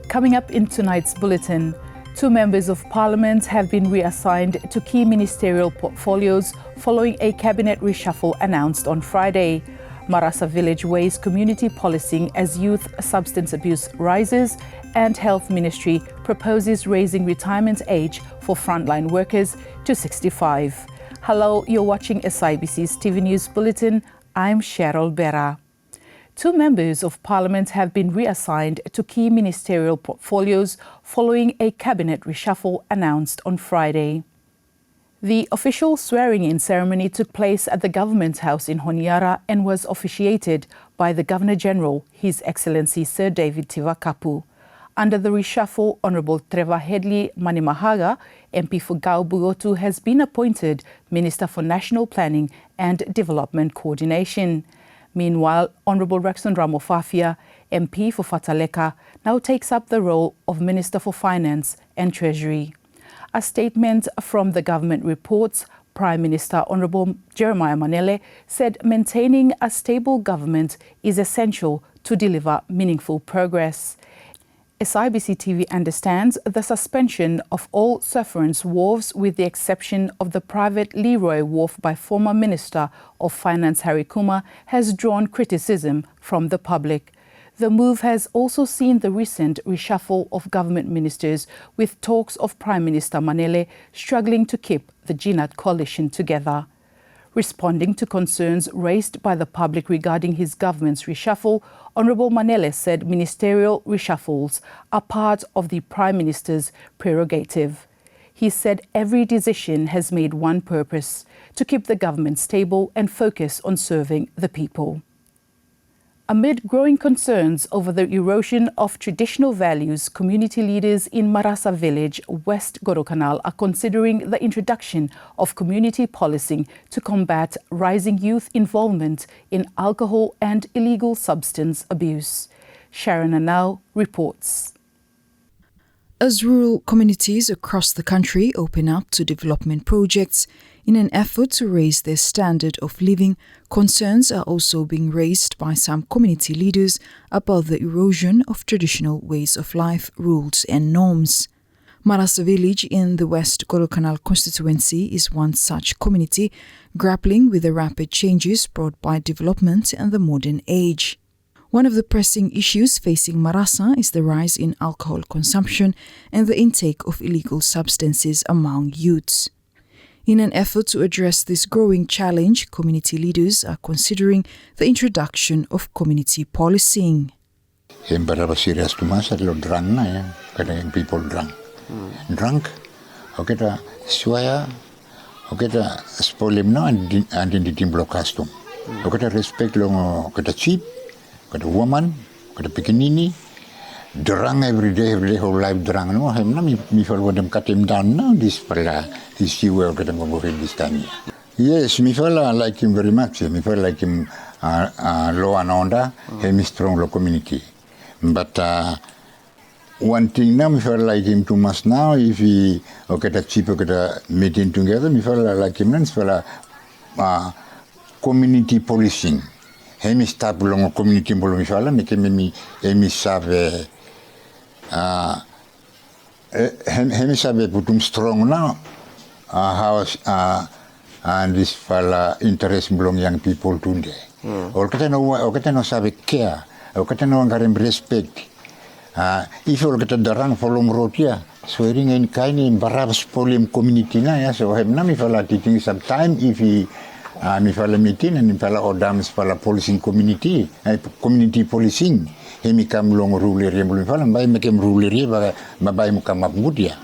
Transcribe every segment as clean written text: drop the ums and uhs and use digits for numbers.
Coming up in tonight's bulletin, 2 members of parliament have been reassigned to key ministerial portfolios following a cabinet reshuffle announced on Friday. Marasa Village weighs community policing as youth substance abuse rises, and Health Ministry proposes raising retirement age for frontline workers to 65. Hello, you're watching SIBC's TV News Bulletin. I'm Cheryl Berra. 2 members of parliament have been reassigned to key ministerial portfolios following a cabinet reshuffle announced on Friday. The official swearing-in ceremony took place at the Government House in Honiara and was officiated by the Governor-General, His Excellency Sir David Tivakapu. Under the reshuffle, Honourable Trevor Headley Manimahaga, MP for Gau Bugotu, has been appointed Minister for National Planning and Development Coordination. Meanwhile, Honourable Rexon Ramofafia, MP for Fataleka, now takes up the role of Minister for Finance and Treasury. A statement from the government reports Prime Minister Honourable Jeremiah Manele said maintaining a stable government is essential to deliver meaningful progress. SIBC TV understands the suspension of all sufferance wharves with the exception of the private Leroy Wharf by former Minister of Finance Harry Kuma has drawn criticism from the public. The move has also seen the recent reshuffle of government ministers, with talks of Prime Minister Manele struggling to keep the GNAT coalition together. Responding to concerns raised by the public regarding his government's reshuffle, Honourable Manele said ministerial reshuffles are part of the Prime Minister's prerogative. He said every decision has made one purpose: to keep the government stable and focus on serving the people. Amid growing concerns over the erosion of traditional values, community leaders in Marasa Village, West Guadalcanal, are considering the introduction of community policing to combat rising youth involvement in alcohol and illegal substance abuse. Sharon Anau reports. As rural communities across the country open up to development projects in an effort to raise their standard of living, concerns are also being raised by some community leaders about the erosion of traditional ways of life, rules and norms. Marasa Village in the West Guadalcanal constituency is one such community grappling with the rapid changes brought by development and the modern age. One of the pressing issues facing Marasa is the rise in alcohol consumption and the intake of illegal substances among youths. In an effort to address this growing challenge, community leaders are considering the introduction of community policing. Berapa serius tu masa lo drunk na ya, kadang people drunk. Drunk, okay ta suaya, okay ta spolim na andin di tim blokastum. Okay ta respect lo kata cheap. Kada woman, kada pekenini, drunk every day, whole life drunk. No, I'm not me for what them cut him down now. This fella, this you will get him over this time. Yes, me fella like him very much. Me fella like him law and order. Him strong law community. But one thing now, me fella like him too much now. If he okay, that cheap okay, that meeting together, me fella like him. Me fella community policing. Hemi sta belong community belong misalnya, hemi sabe, hemi sabe putum strong now, how and this fella interest belong young people today. Orang kata no sabe care, orang kata no ngarim respect. If orang kata darang follow rotia, swearing in kind in barabas polim community na ya, so hem na mi fella taking some time if he. Mi fala meeting and mi fala odams fala policing community policing hemi kam long ruler ye belum fala bai mekem ruler ye bai mukam mabmudia.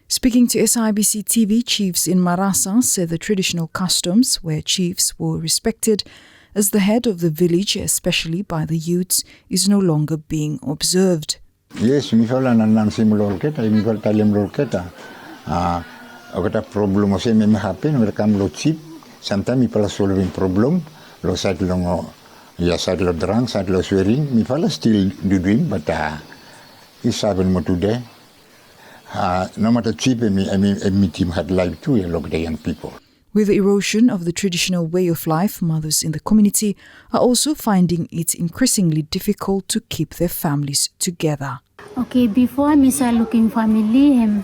Speaking to SIBC TV, chiefs in Marasa said the traditional customs where chiefs were respected as the head of the village, especially by the youths, is no longer being observed. Yes, mi fala nan simulor keta, mi fala talem lor keta. Okata problem ose me happen we kam lo chief. Sometimes people solving problem, lo side lo side lo drunk, side lo swearing. Me fala still doing, but it's happening more today. No matter cheap, me team had life too. Look the young people. With the erosion of the traditional way of life, mothers in the community are also finding it increasingly difficult to keep their families together. Okay, before misa looking family, hem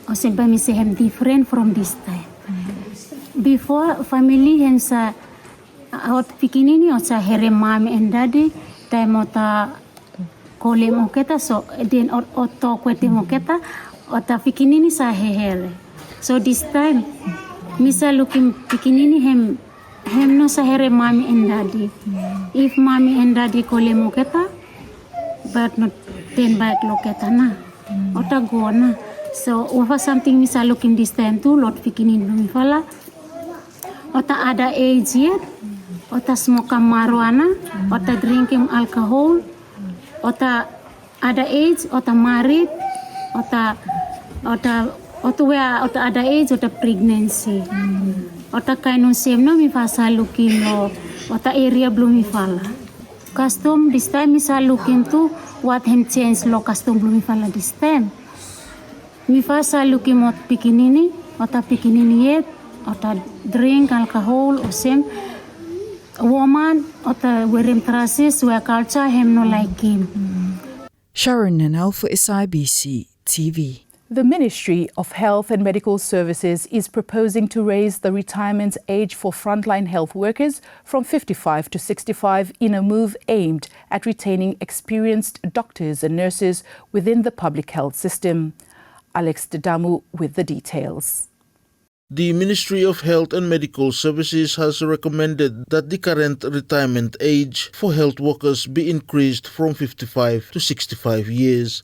osempa misa hem different from this time. Before family hem sa out pikinini osa here mom and daddy time ota kole moketa so then oto kwete moketa ota pikinini sa here. So this time misa looking pikinini hem no sa here mommy and daddy. If mommy and daddy kole moketa but not then back loketa na ota go na. So over something misa looking this time too lot pikinin lumifala ota ada age yet ota smoke marijuana ota drinking alcohol ota ada age ota married ota ada age ota pregnancy ota kaino same no mi fasa looking no ota area blue mifala custom this time misa looking to what him change lo custom blue mifala this time mi fasa looking mot pikinini ota pikinini yet ota drink alcohol or same woman ota wearing dresses wear culture him no like him. Sharon Nanel for SIBC TV. The Ministry of Health and Medical Services is proposing to raise the retirement age for frontline health workers from 55 to 65 in a move aimed at retaining experienced doctors and nurses within the public health system. Alex Dedamu with the details. The Ministry of Health and Medical Services has recommended that the current retirement age for health workers be increased from 55 to 65 years.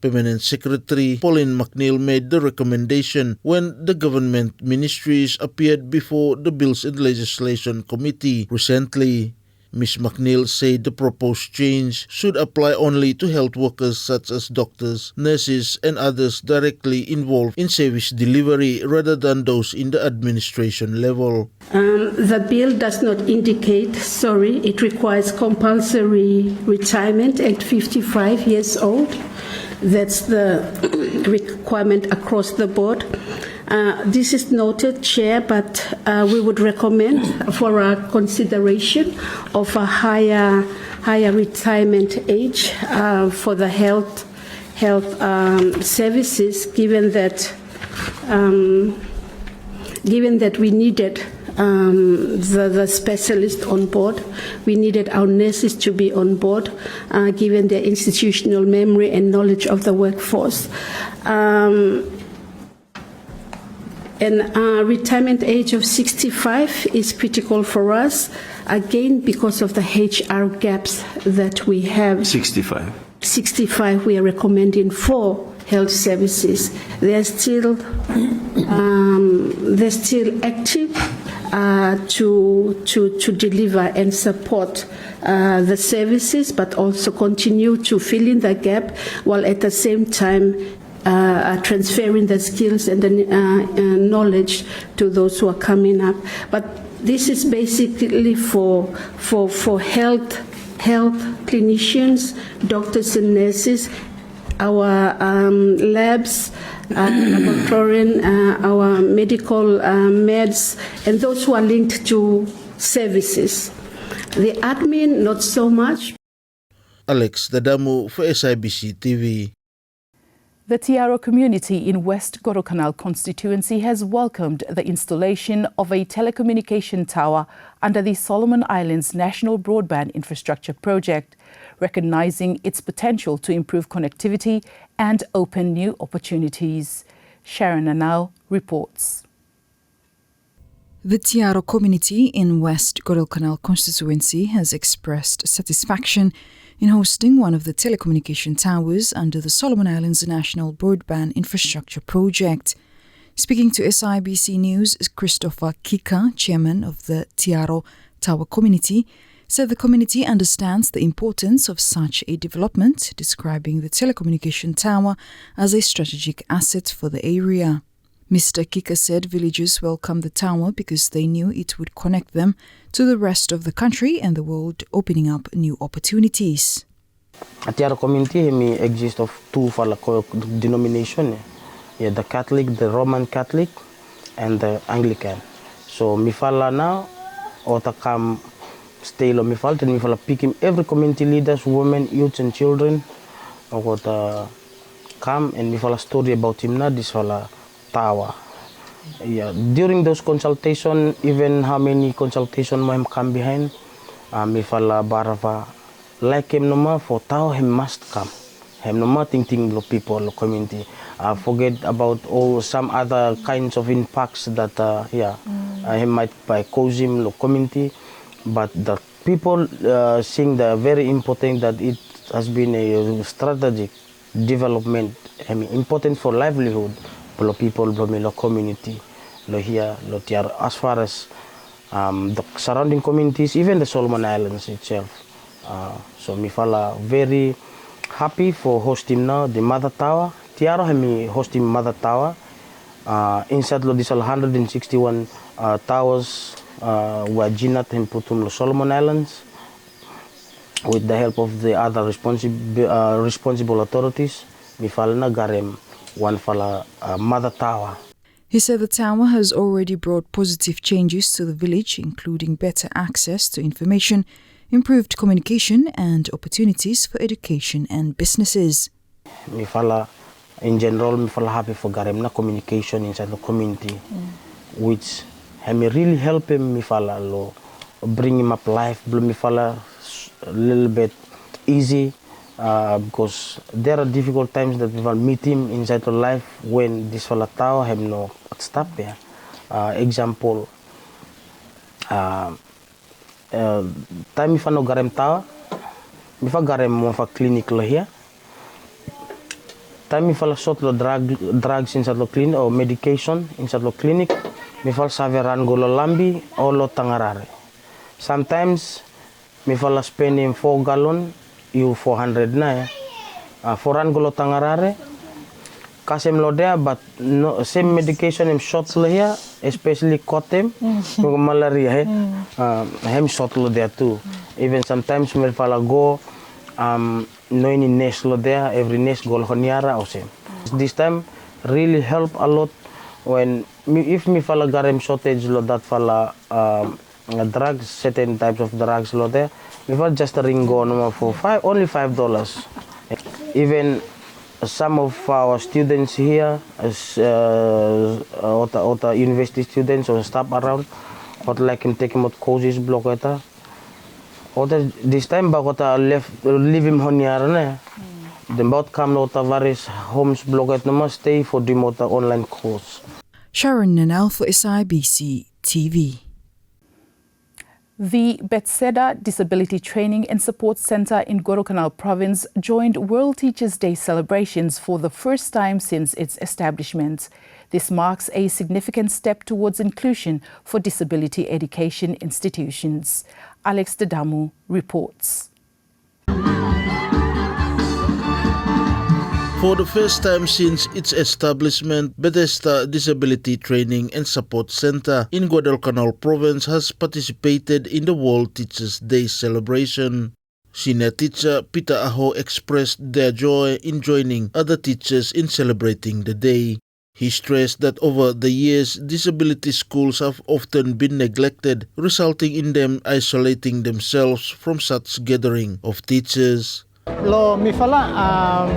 Permanent Secretary Pauline McNeil made the recommendation when the government ministries appeared before the Bills and Legislation Committee recently. Ms. McNeil said the proposed change should apply only to health workers such as doctors, nurses, and others directly involved in service delivery rather than those in the administration level. The bill does not indicate, it requires compulsory retirement at 55 years old. That's the requirement across the board. This is noted, Chair, but we would recommend for our consideration of a higher retirement age for the health services, given that we needed the specialist on board. We needed our nurses to be on board, given their institutional memory and knowledge of the workforce. And retirement age of 65 is critical for us, again, because of the HR gaps that we have. 65 we are recommending for health services. They're still active to deliver and support the services, but also continue to fill in the gap while at the same time transferring the skills and the knowledge to those who are coming up. But this is basically for health clinicians, doctors and nurses, our labs, laboratorian, our medical meds, and those who are linked to services. The admin, not so much. Alex Dedamu for SIBC TV. The Tiaro community in West Guadalcanal constituency has welcomed the installation of a telecommunication tower under the Solomon Islands National Broadband Infrastructure Project, recognizing its potential to improve connectivity and open new opportunities. Sharon Anau reports. The Tiaro community in West Guadalcanal constituency has expressed satisfaction in hosting one of the telecommunication towers under the Solomon Islands National Broadband Infrastructure Project. Speaking to SIBC News, Christopher Kika, chairman of the Tiaro Tower Community, said the community understands the importance of such a development, describing the telecommunication tower as a strategic asset for the area. Mr. Kika said villagers welcomed the tower because they knew it would connect them to the rest of the country and the world, opening up new opportunities. Tiaro community exists of two denominations, the Catholic, the Roman Catholic, and the Anglican. So mifala now, ota come stay lo mifala, then mifala pick him every community leaders, women, youth, and children got come and me fala story about him na this fala tawa. Yeah, during those consultation, even how many consultation mo him come behind, me fala barava like him no ma for tawa him must come. Him no ma think lo people lo community. Forget about all some other kinds of impacts that he might by cause him lo community, but the people seeing the very important that it has been a strategic development, I mean, important for livelihood for people from the community lo here lo tiar as far as the surrounding communities, even the Solomon Islands itself. So me fala very happy for hosting now the Mother Tower. Tiaro hemi hosting Mother Tower. Inside lo disal 161 towers were ginat him putum lo Solomon Islands with the help of the other responsible authorities. Mi fala na garem one fala Mother Tower. He said the tower has already brought positive changes to the village, including better access to information, improved communication, and opportunities for education and businesses. Mi fala, in general, mi fala happy for garem na communication inside the community, which may really help him. Mi fala lo bring him up life. Mi fala a little bit easy. Because there are difficult times that we will meet him inside the life when this fella tower have no stop here. Example, time if I no garem tower, if I garem mo fa clinic lo here. Time if I shot lo drugs inside the clinic or medication inside the clinic, if I saveran go lo lambi or lo tangarare. Sometimes if I spend him 4 gallon. You 400 na ya. Foran golo tangarare. Kasem lo there, but no same medication him shot lo here, especially kotem, malaria. Him shot lo there too. Even sometimes me fala go, no any nest lo there. Every nest go Honiara or same. This time really help a lot when if me fala garem shortage lo that fala drugs, certain types of drugs lo there. We will just ring go no for only $5. Even some of our students here, as or university students or staff around, or like him taking out courses block eta. Or this time bagota leave him Honiara na. The bout come no various homes block et no stay for the motor online course. Sharon Nanal for SIBC TV. The Bethesda Disability Training and Support Center in Guadalcanal Province joined World Teachers' Day celebrations for the first time since its establishment. This marks a significant step towards inclusion for disability education institutions. Alex Dadamu reports. For the first time since its establishment, Bethesda Disability Training and Support Center in Guadalcanal Province has participated in the World Teachers' Day celebration. Senior teacher Peter Aho expressed their joy in joining other teachers in celebrating the day. He stressed that over the years, disability schools have often been neglected, resulting in them isolating themselves from such gathering of teachers. Lo mifala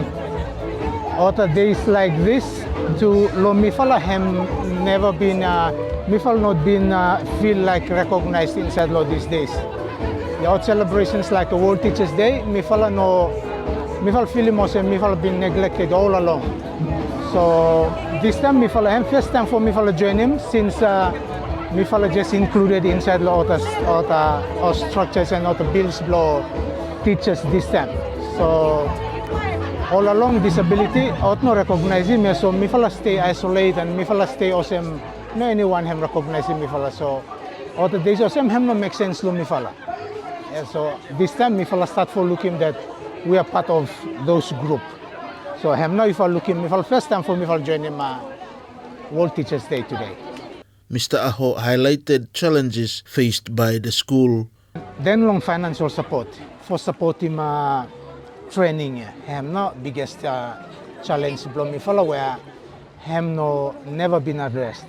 other days like this to lo mifala hem never been mifal not been feel like recognized inside lo these days. The out celebrations like the World Teachers Day, mifala no mifal feel mifal been neglected all along. So this time mifala hem first time for mifala join him since mifala just included inside lo other structures and other bills lo teachers this time. So all along disability, out no recognize him, so mifala stay isolated and mifala stay osem no anyone him recognize him mifala. So all the days osem him no make sense lo mifala. And so this time mifala start for looking that we are part of those group. So him now if I looking mifala first time for mifala join him World Teachers Day today. Mr. Aho highlighted challenges faced by the school. Then long financial support for supporting training. Hem no biggest challenge blow me follow where hem no never been addressed.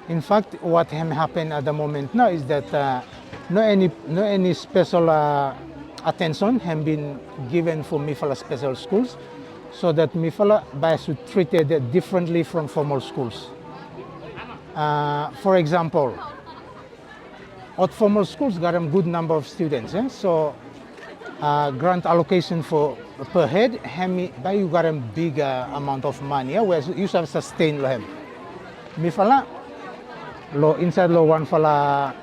In fact, what hem happen at the moment now is that no any special attention have been given for mifala special schools, so that mifala bias treated differently from formal schools. For example, at formal schools got a good number of students, so grant allocation for per head, by you got a bigger amount of money, whereas you have sustained lo hem. Mifala lo inside lo one fala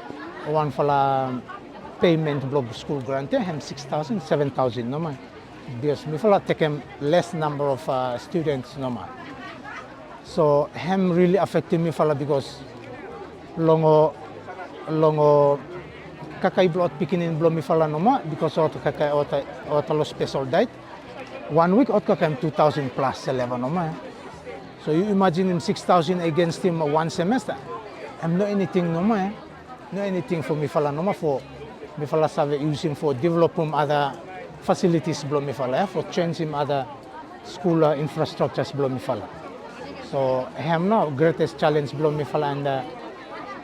payment block school grant hem 6,000, 7,000 no man. Because mifala take less number of students no man. So hem really affected mifala because longo kakai blot pikinin blo mifala no ma because ot kakai ot lo special diet. 1 week ot kakai 2,000 plus 11 no ma. So you imagine him 6,000 against him 1 semester. I'm not anything no ma. No anything for mifala no ma for mifala save using for developing other facilities blo mifala for changing other school infrastructures blo mifala. So hem no greatest challenge blo mifala and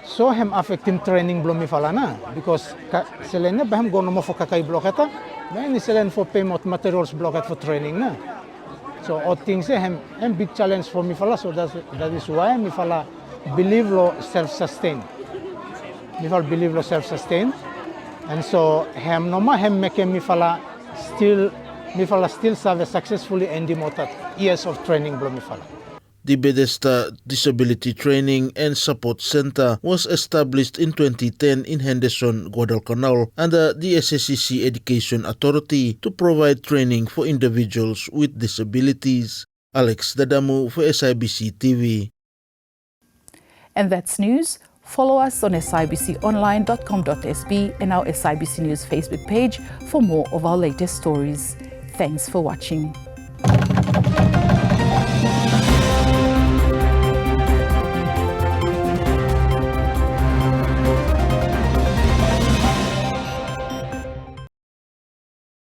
so hem affecting training blo mifala na because selene ba hem gono mo for kakai bloketa na ni selen for payment materials blocket for training na. So all things hem big challenge for mifala, so that is why mifala believe lo self-sustain. Mifala believe lo self-sustain, and so hem no ma hem make mifala still serve successfully ending years of training blo mifala. The Bethesda Disability Training and Support Center was established in 2010 in Henderson, Guadalcanal, under the SIBC Education Authority to provide training for individuals with disabilities. Alex Dadamu for SIBC TV. And that's news. Follow us on sibconline.com.sb and our SIBC News Facebook page for more of our latest stories. Thanks for watching.